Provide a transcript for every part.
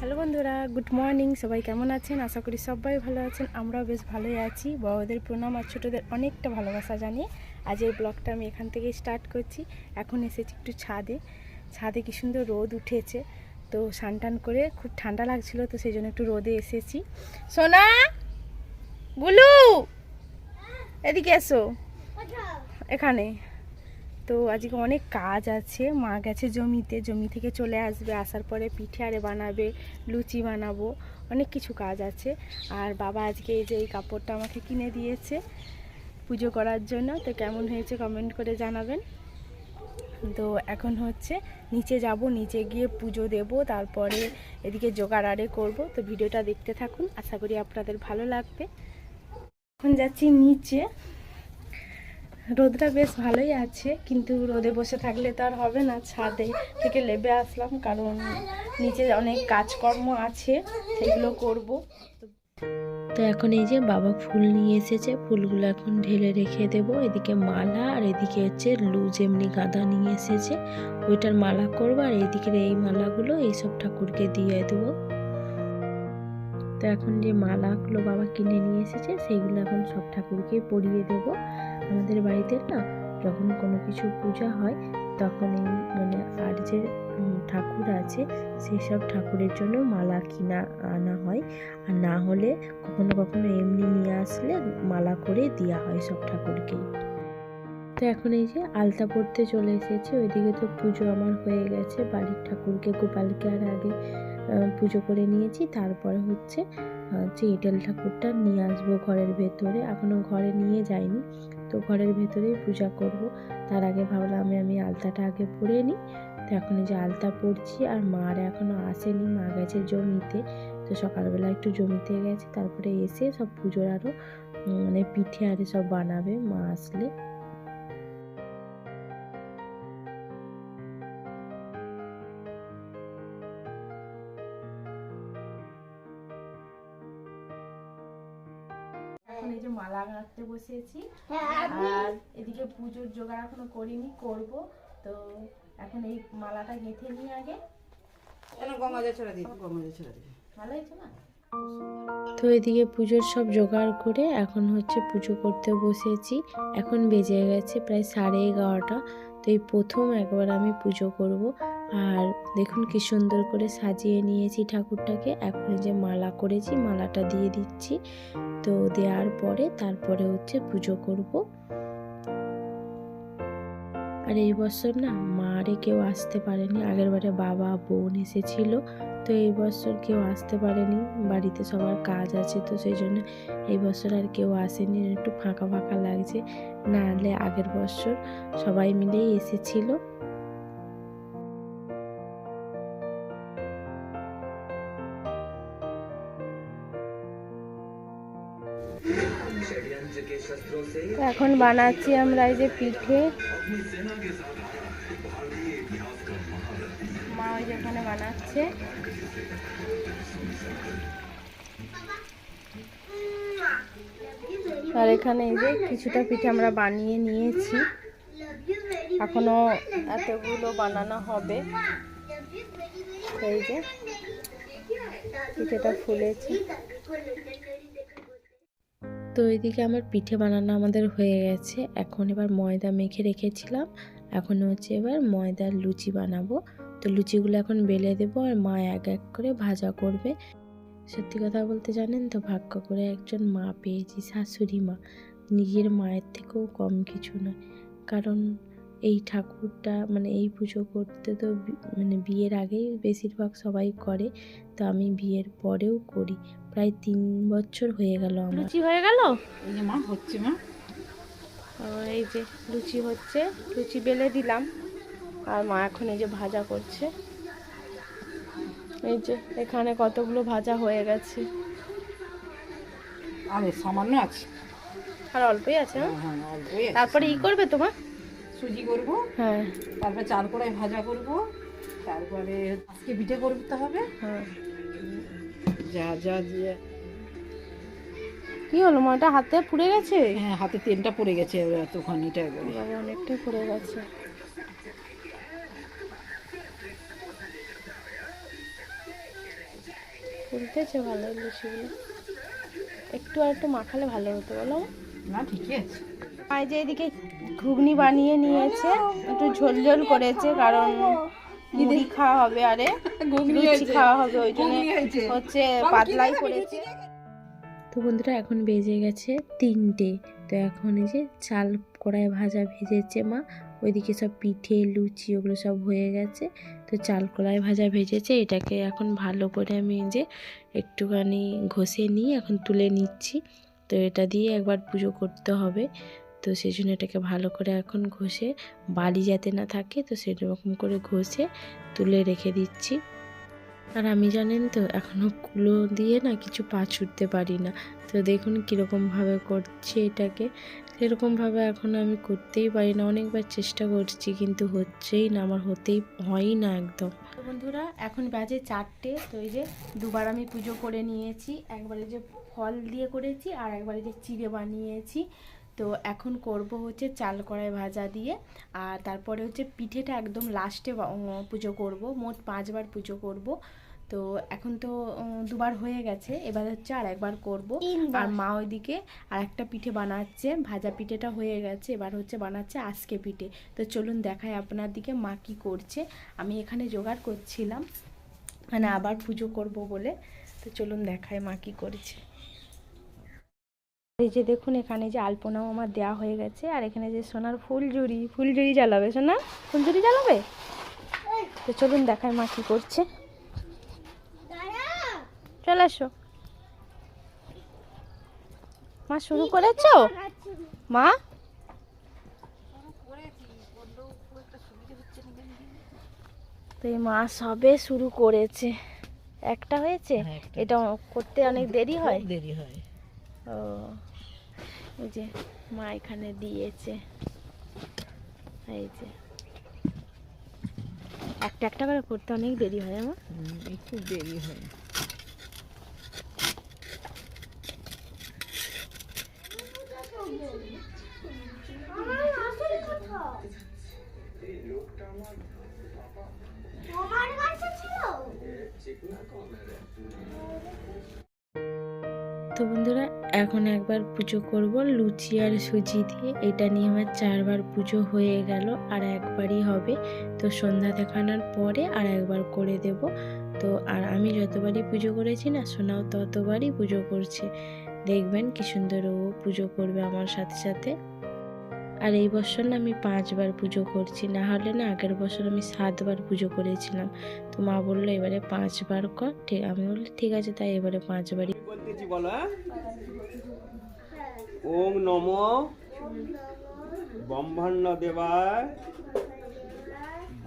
Hello বন্ধুরা, good morning. সবাই কেমন আছেন? আশা করি সবাই ভালো আছেন। আমরাও বেশ ভালোই আছি। বড়দের প্রণাম আর ছোটোদের অনেকটা ভালোবাসা জানিয়ে আজ এই ব্লগটা আমি এখান থেকেই স্টার্ট করছি। এখন এসেছি একটু ছাদে কি সুন্দর রোদ উঠেছে, তো স্নান করে খুব ঠান্ডা লাগছিল, তো সেই জন্য একটু রোদে এসেছি। সোনা, গুলু, এদিকে এসো, এখানে। তো আজকে অনেক কাজ আছে। মা গেছে জমি থেকে চলে আসবে, আসার পরে পিঠে আরে বানাবে, লুচি বানাবো, অনেক কিছু কাজ আছে। আর বাবা আজকে এই যে এই কাপড়টা আমাকে কিনে দিয়েছে পুজো করার জন্য, তো কেমন হয়েছে কমেন্ট করে জানাবেন। তো এখন হচ্ছে নিচে যাব, নিচে গিয়ে পুজো দেব, তারপরে এদিকে জোগাড় আরে করবো। তো ভিডিওটা দেখতে থাকুন, আশা করি আপনাদের ভালো লাগবে। এখন যাচ্ছি নিচে। রোদটা বেশ ভালোই আছে, কিন্তু রোদে বসে থাকলে তো আর হবে না। ছাদে থেকে নেমে আসলাম, কারণ নিচে অনেক কাজকর্ম আছে, সেগুলো করব। তো এখন এই যে বাবা ফুল নিয়ে এসেছে, ফুলগুলো এখন ঢেলে রেখে দেব। এদিকে মালা, আর এদিকে হচ্ছে লুজ এমনি গাঁদা নিয়ে এসেছে, ওইটার মালা করবো। আর এইদিকে এই মালাগুলো এইসব ঠাকুরকে দিয়ে দেবো। তো এখন যে মালাগুলো বাবা কিনে নিয়ে এসেছে, সেইগুলো এখন সব ঠাকুরকে পরিয়ে দেব। আমাদের বাড়িতে না যখন কোনো কিছু পূজা হয়, তখন এই মানে আর যে ঠাকুর আছে সেই সব ঠাকুরের জন্য মালা কিনা আনা হয়, আর না হলে কখনো কখনো এমনি নিয়ে আসলে মালা করে দেওয়া হয় সব ঠাকুরকেই। তো এখন এই যে আলতা পড়তে চলে এসেছি। ওইদিকে তো পুজো আমার হয়ে গেছে, বাড়ির ঠাকুরকে গোপালকে আর আগে পুজো করে নিয়েছি। তারপরে হচ্ছে এঁটেল ঠাকুরটা নিয়ে আসবো ঘরের ভেতরে, এখনো ঘরে নিয়ে যাইনি, তো ঘরের ভেতরেই পূজা করব। তার আগে ভাবলাম আমি আলতাটা আগে পরে নিই। তো এখন এই যে আলতা পরছি, আর মার এখনো আসেনি, মা গেছে জমিতে। তো সকালবেলা একটু জমিতে গেছে, তারপরে এসে সব পুজোর আরও মানে পিঠে আরে সব বানাবে মা আসলে। এখন এই যে মালা গাঁথতে বসেছি, আর এদিকে পুজোর জোগাড় এখনো করিনি, করব। তো এখন এই মালাটা গেঁথে নিই আগে। ভালো হয়েছে না? তো এদিকে পুজোর সব জোগাড় করে এখন হচ্ছে পুজো করতে বসেছি। এখন বেজে গেছে প্রায় 11:30। তো এই প্রথম একবার আমি পুজো করব। আর দেখুন কি সুন্দর করে সাজিয়ে নিয়েছি ঠাকুরটাকে। এখন যে মালা করেছি, মালাটা দিয়ে দিচ্ছি। তো দেওয়ার পরে তারপরে হচ্ছে পুজো করব। আর এই বছর না মারে কেউ আসতে পারেনি, আগের বারে বাবা বোন এসেছিল, তো এই বছর কেউ আসতে পারেনি, বাড়িতে সবার কাজ আছে, তো সেই জন্য এই বছর আর কেউ আসেনি, একটু ফাঁকা ফাঁকা লাগছে। নাহলে আগের বছর সবাই মিলেই এসেছিল। এখন বানাচ্ছি আমরা এই যে পিঠে। মা ওই যেখানে বানাচ্ছে। আর এখানে এই যে কিছুটা পিঠে আমরা বানিয়ে নিয়েছি, এখনো এতগুলো বানানো হবে। এই যে পিঠেটা ফুলেছে। তো এদিকে আমার পিঠে বানানো আমাদের হয়ে গেছে। এখন এবার ময়দা মেখে রেখেছিলাম, এখন হচ্ছে এবার ময়দার লুচি বানাবো। তো লুচিগুলো এখন বেলে দেবো, আর মা এক এক করে ভাজা করবে। সত্যি কথা বলতে জানেন তো, ভাগ্য করে একজন মা পেয়েছি, শাশুড়ি মা। নিজের মায়ের থেকেও কম কিছু নয়, কারণ এই ঠাকুরটা মানে এই পুজো করতে তো মানে বিয়ের আগেই বেশিরভাগ সবাই করে, তো আমি বিয়ের পরেও করি। প্রায় 3 বছর হয়ে গেল আমার। লুচি হয়ে গেল। এই যে মা হচ্ছে মা, এই যে লুচি হচ্ছে, লুচি বেলে দিলাম, আর মা এখন এই যে ভাজা করছে। এই যে এখানে কতগুলো ভাজা হয়ে গেছে, আরে সামান্য আছে, আর অল্পই আছে। হ্যাঁ অল্পই আছে। তারপরে ই করবে তোমার সুজি করব, হ্যাঁ তারপরে চাল কড়াই ভাজা করব, তারপরে আজকে পিঠে করতে হবে। হ্যাঁ। যা যা যা কি হলো, মাটা হাতে পুড়ে গেছে? হ্যাঁ, হাতে তেলটা পড়ে গেছে এতখানিটা করে। বাবা অনেকটাই পুড়ে গেছে। ফুলতেছে ভালো লুচিগুলো, একটু আর একটু মাখালে ভালো হতো বলো। না ঠিকই আছে। আর যে এদিকে ঘুগনি বানিয়ে নিয়েছে, একটু ঝোল ঝোল করেছে কারণ মুড়ি খাওয়া হবে, আরে লুচি খাওয়া হবে, ওই জন্য হচ্ছে পাতলাই করেছে। তো বন্ধুরা এখন বেজে গেছে 3টে। তো এখন এই যে চাল কড়াই ভাজা ভেজেছে মা, ওইদিকে সব পিঠে লুচি ওগুলো সব হয়ে গেছে। তো চাল কড়াই ভাজা ভেজেছে, এটাকে এখন ভালো করে আমি যে একটুখানি ঘষে নিয়ে এখন তুলে নিচ্ছি। তো এটা দিয়ে একবার পুজো করতে হবে, তো সেই জন্য এটাকে ভালো করে এখন ঘষে বালি যাতে না থাকে তো সেরকম করে ঘষে তুলে রেখে দিচ্ছি। আর আমি জানেন তো এখনও কুলো দিয়ে না কিছু পা ছুটতে পারি না। তো দেখুন কীরকমভাবে করছি এটাকে, সেরকমভাবে এখন আমি করতেই পারি না, অনেকবার চেষ্টা করছি কিন্তু হচ্ছেই না, আমার হয়ই না একদম। তো বন্ধুরা এখন বাজে 4টে। তো এই যে দুবার আমি পুজো করে নিয়েছি, একবারে যে ফল দিয়ে করেছি আর একবারে যে চিড়ে বানিয়েছি। তো এখন করব হচ্ছে চাল কড়াই ভাজা দিয়ে, আর তারপরে হচ্ছে পিঠেটা একদম লাস্টে পুজো করব, মোট 5বার পুজো করব। তো এখন তো দুবার হয়ে গেছে, এবার হচ্ছে আর একবার করব। আর মা ওইদিকে আর একটা পিঠে বানাচ্ছে, ভাজা পিঠেটা হয়ে গেছে, এবার হচ্ছে বানাচ্ছে আজকে পিঠে। তো চলুন দেখাই আপনার দিকে মা কী করছে। আমি এখানে জোগাড় করছিলাম, মানে আবার পুজো করব বলে। তো চলুন দেখাই মা কী করছে। এই যে দেখুন এখানে যে আলপনাও আমার দেওয়া হয়ে গেছে, আর এখানে যে সোনার ফুলঝুরি জ্বালাবে, সোনা ফুলঝুরি জ্বালাবে। তো চলুন দেখাই মা কী করছে, চলে এসো। মা শুরু করেছো মা? তো এই মা সবে শুরু করেছে, একটা হয়েছে। এটা করতে অনেক দেরি হয়। ও এই যে মা এখানে দিয়েছে, এই যে একটা একটা করে করতে অনেক দেরি হয় আমার, একটু দেরি হয়। তো বন্ধুরা এখন একবার পুজো করব লুচি আর সুজি দিয়ে, এটা নিয়ে আমার 4বার পুজো হয়ে গেল, আর একবারই হবে। তো সন্ধ্যা দেখানোর পরে আর একবার করে দেব। তো আর আমি যতবারই পুজো করেছি না, সোনাও ততবারই পুজো করছে। দেখবেন কি সুন্দর ও পুজো করবে আমার সাথে সাথে। আর এই বছর না আমি 5বার পুজো করছি, না হলে না আগের বছর আমি 7বার পুজো করেছিলাম। তো মা বললো এবারে 5বার কর, ঠিক আমি বললাম ঠিক আছে, তাই এবারে 5বারই বলতেছি বলো। ওম নমো ব্রহ্মণ্য দেবায়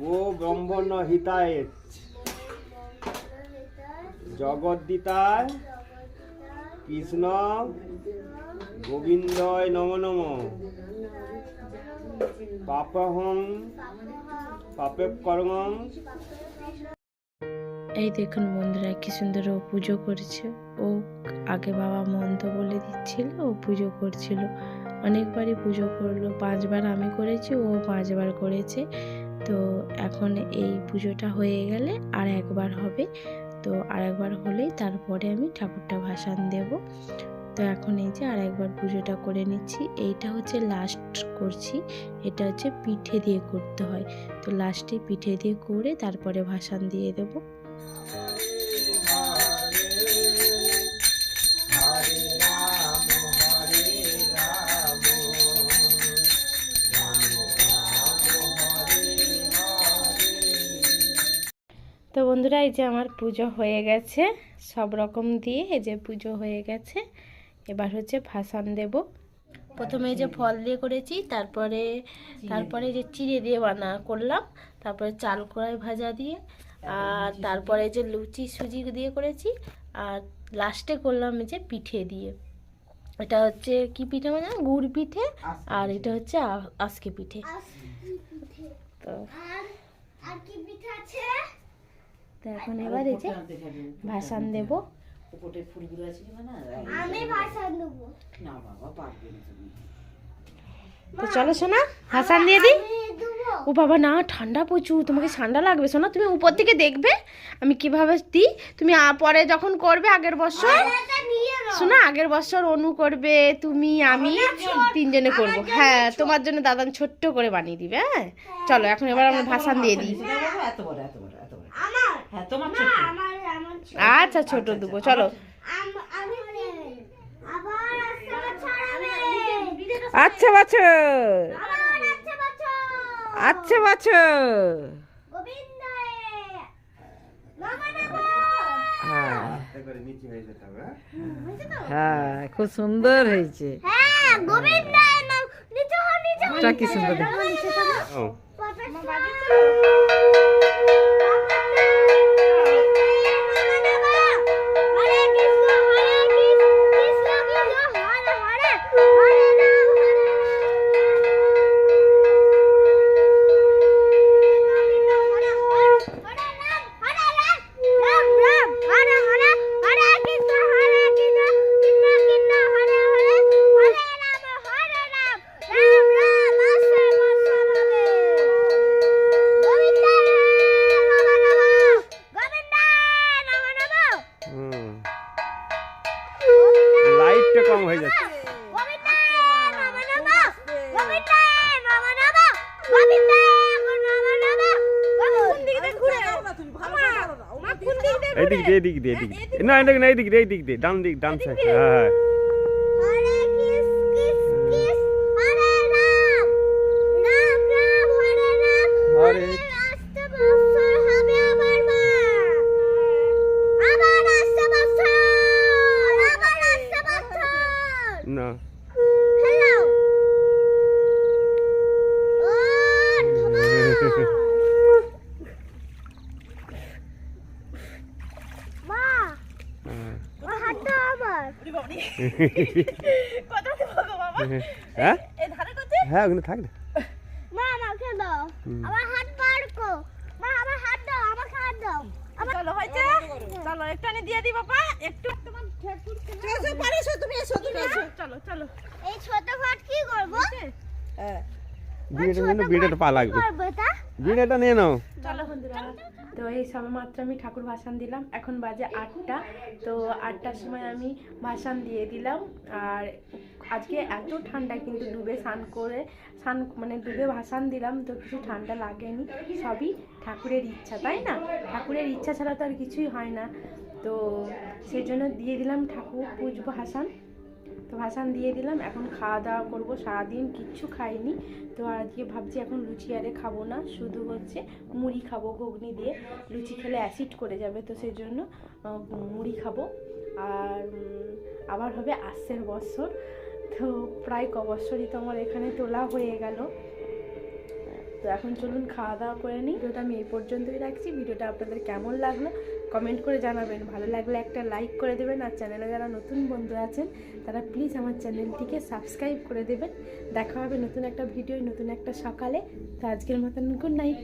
গো ব্রহ্মণ্য হিতায় জগদ্দিতায় কৃষ্ণ গোবিন্দয় নমো নমো পাপহং পাপে কর্মং। এই দেখুন বন্ধুরা কি সুন্দর ও পুজো করছে। ও আগে বাবা মন্ত্র বলে দিচ্ছিল, ও পুজো করছিল, অনেকবারই পুজো করলো। 5বার আমি করেছি, ও 5বার করেছে। তো এখন এই পুজোটা হয়ে গেলে আর একবার হবে। তো আর একবার হলেই তারপরে আমি ঠাকুরটা ভাসান দেব। তো এখন এই যে আর একবার পুজোটা করে নিচ্ছি, এইটা হচ্ছে লাস্ট করছি। এটা হচ্ছে পিঠে দিয়ে করতে হয়, তো লাস্টে পিঠে দিয়ে করে তারপরে ভাসান দিয়ে দেবো। তো বন্ধুরা এই যে আমার পুজো হয়ে গেছে, সব রকম দিয়ে এই যে পুজো হয়ে গেছে। এবার হচ্ছে ভাসান দেব। প্রথমে এই যে ফল দিয়ে করেছি, তারপরে যে চিড়ে দিয়ে করলাম, তারপরে চাল কড়াই ভাজা দিয়ে, আর তারপরে যে লুচি সুজি দিয়ে করেছি, আর লাস্টে করলাম এই যে পিঠে দিয়ে। এটা হচ্ছে কি পিঠে মানে গুড় পিঠে, আর এটা হচ্ছে আজকে পিঠে। তো তো এখন এবার এই যে ভাসান দেব। ফুলগুলো আছে না, আমি ভাষণ দেবো। না বাবা পারবে না তুমি। তো চলো সোনা ভাসান দিয়ে দিই। ও বাবা না, ঠান্ডা প্রচুর, তোমাকে ঠান্ডা লাগবে সোনা। তুমি উপর থেকে দেখবে আমি কিভাবে দিই। তুমি পরে যখন করবে আগের বছর শোনা, আগের বছর অনু করবে, তুমি আমি তিনজনে করব। হ্যাঁ তোমার জন্য দাদান ছোট্ট করে বানিয়ে দিবে। হ্যাঁ চলো এখন এবার আমরা ভাসান দিয়ে দিই। এত বড় এত বড় এত বড়। হ্যাঁ তোমার ছোট। আচ্ছা ছোট দেবো, চলো। আচ্ছা বছর, আচ্ছা বছর। হ্যাঁ খুব সুন্দর হয়েছে। কি সুন্দর। ও লাইটটা কম হয়ে যাচ্ছে। এদিক দিয়ে এদিক দিয়ে এদিক দিয়ে, না এদিক না এদিক দিয়ে এইদিক দিয়ে, ডান দিক ডান সাইড। হ্যাঁ হরে না হ্যাঁ হ্যাঁ ওখানে থাক না। চলো হয়েছে, চলো একটু দিয়ে দিই বাবা, একটু চলো চলো। এই ছোট ঘট কি করবো? বিড়াটা পা লাগবে, বিড়াটা নিয়ে নাও। চলো বন্ধুরা, তো এই সবে মাত্র আমি ঠাকুর ভাসান দিলাম। এখন বাজে 8টা। তো 8টার সময় আমি ভাসান দিয়ে দিলাম। আর আজকে এত ঠান্ডা, কিন্তু ডুবে স্নান মানে ডুবে ভাসান দিলাম তো কিছু ঠান্ডা লাগেনি। সবই ঠাকুরের ইচ্ছা, তাই না? ঠাকুরের ইচ্ছা ছাড়া তো আর কিছুই হয় না। তো সেই জন্য দিয়ে দিলাম, ঠাকুর পুজবো ভাসান। তো ভাসান দিয়ে দিলাম, এখন খাওয়া দাওয়া করবো। সারাদিন কিচ্ছু খাইনি, তো আজকে ভাবছি এখন লুচি আরে খাবো না, শুধু হচ্ছে মুড়ি খাবো ঘুগনি দিয়ে। লুচি খেলে অ্যাসিড করে যাবে, তো সেই জন্য মুড়ি খাবো। আর আবার হবে আসছের বছর, তো প্রায় ক বছরই তো আমার এখানে তোলা হয়ে গেল। তো এখন চলুন খাওয়া দাওয়া করে নিই। ভিডিওটা আমি এই পর্যন্তই রাখছি। ভিডিওটা আপনাদের কেমন লাগলো কমেন্ট করে জানাবেন। ভালো লাগলে একটা লাইক করে দেবেন, আর চ্যানেলে যারা নতুন বন্ধু আছেন তারা প্লিজ আমার চ্যানেলটিকে সাবস্ক্রাইব করে দেবেন। দেখা হবে নতুন একটা ভিডিও, নতুন একটা সকালে। তো আজকের মতন গুড নাইট।